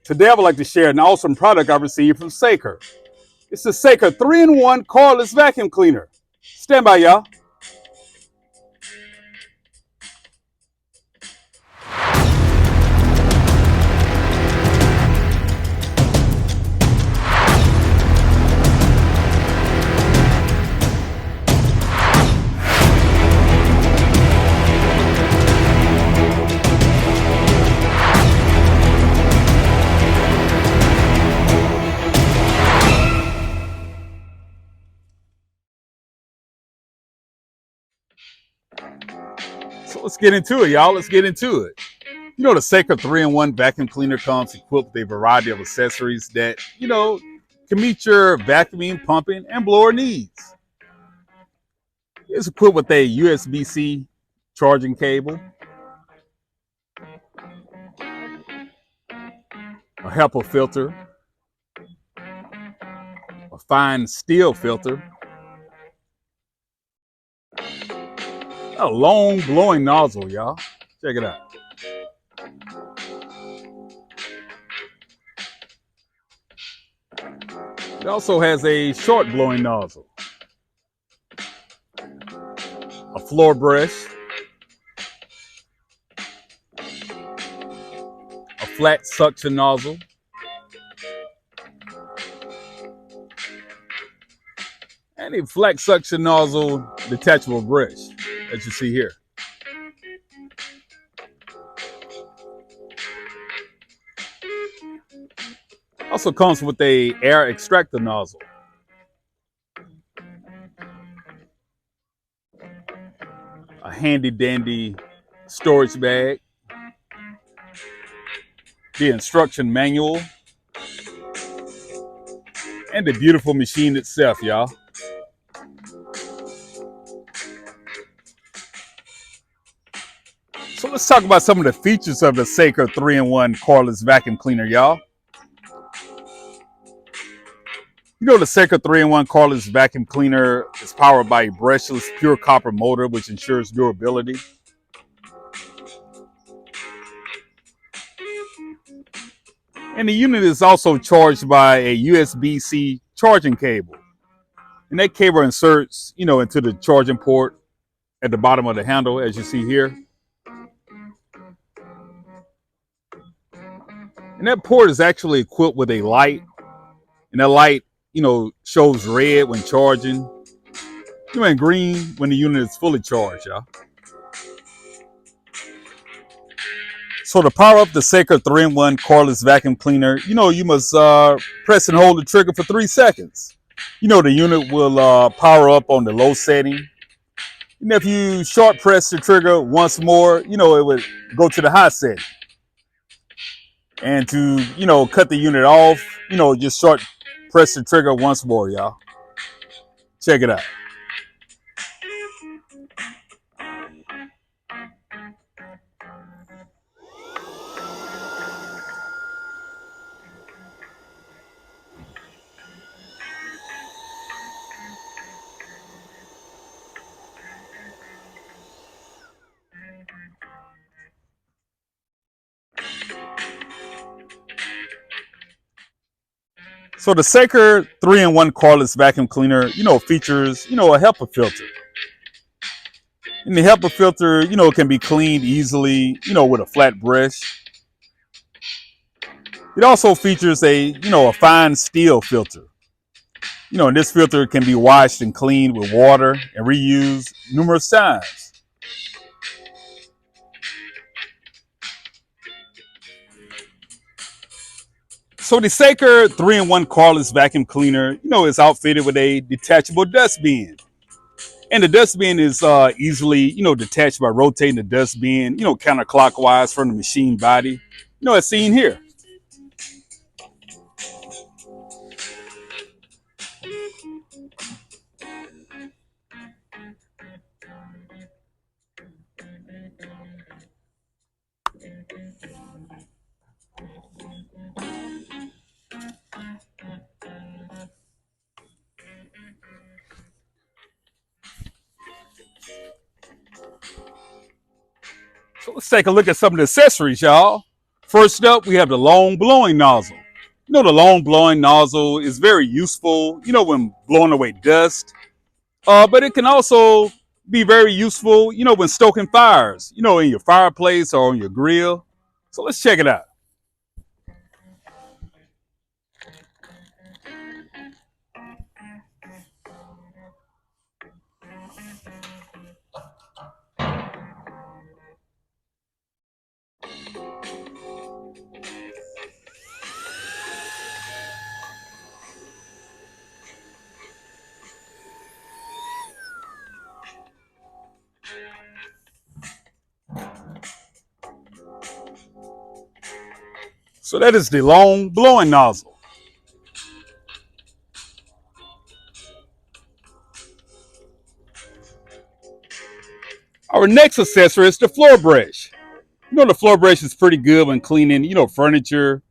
Today I would like to share an awesome product I received from SAKER. It's the SAKER 3-in-1 cordless vacuum cleaner. Stand by, y'all. So let's get into it, y'all. Let's get into it. You know, the SAKER 3-in-1 vacuum cleaner comes equipped with a variety of accessories that, can meet your vacuuming, pumping, and blower needs. It's equipped with a USB-C charging cable, a HEPA filter, a fine steel filter, a long blowing nozzle, y'all. Check it out. It also has a short blowing nozzle, a floor brush, a flat suction nozzle, and a flat suction nozzle detachable brush, as you see here. Also comes with a air extractor nozzle, a handy dandy storage bag, the instruction manual, and the beautiful machine itself, y'all. So let's talk about some of the features of the SAKER 3-in-1 cordless vacuum cleaner, y'all. You know, the SAKER 3-in-1 cordless vacuum cleaner is powered by a brushless pure copper motor, which ensures durability. And the unit is also charged by a USB-C charging cable. And that cable inserts, into the charging port at the bottom of the handle, as you see here. And that port is actually equipped with a light. And that light, shows red when charging, and green when the unit is fully charged, y'all. So to power up the SAKER 3-in-1 cordless vacuum cleaner, you must press and hold the trigger for 3 seconds. The unit will power up on the low setting. And if you short press the trigger once more, it would go to the high setting. And to, cut the unit off, just short press the trigger once more, y'all. Check it out. So the SAKER 3-in-1 cordless vacuum cleaner, features, a HEPA filter. And the HEPA filter, can be cleaned easily, with a flat brush. It also features a fine steel filter. And this filter can be washed and cleaned with water and reused numerous times. So the SAKER 3-in-1 cordless vacuum cleaner, is outfitted with a detachable dustbin. And the dustbin is easily, detached by rotating the dustbin, counterclockwise from the machine body, as seen here. So let's take a look at some of the accessories, y'all. First up, we have the long blowing nozzle. The long blowing nozzle is very useful, when blowing away dust. But it can also be very useful, when stoking fires, in your fireplace or on your grill. So let's check it out. So that is the long blowing nozzle. Our next accessory is the floor brush. The floor brush is pretty good when cleaning, furniture,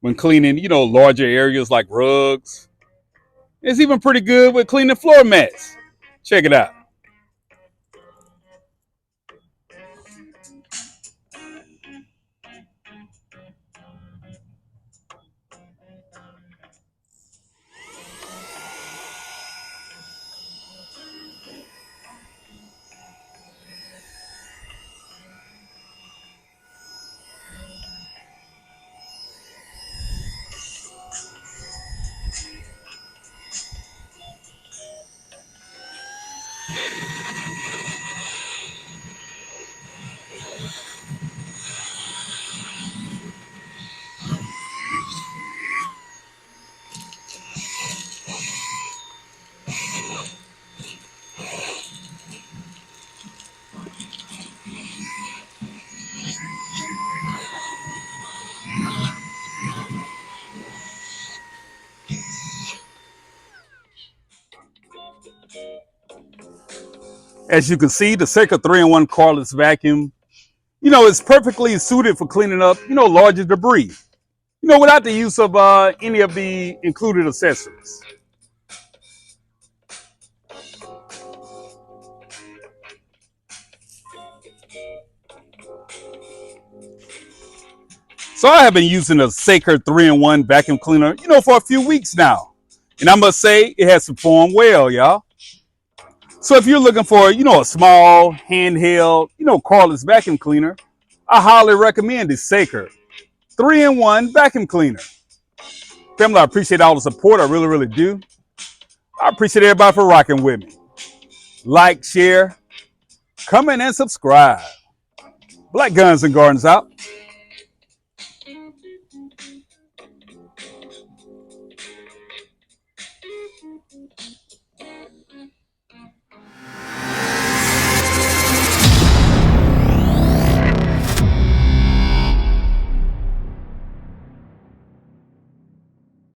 when cleaning, larger areas like rugs. It's even pretty good with cleaning floor mats. Check it out. As you can see, the SAKER 3-in-1 cordless vacuum, is perfectly suited for cleaning up, larger debris, without the use of any of the included accessories. So I have been using a SAKER 3-in-1 vacuum cleaner, for a few weeks now. And I must say, it has performed well, y'all. So if you're looking for, a small, handheld, cordless vacuum cleaner, I highly recommend the SAKER 3-in-1 vacuum cleaner. Family, I appreciate all the support. I really, really do. I appreciate everybody for rocking with me. Like, share, comment, and subscribe. Black Guns and Gardens out.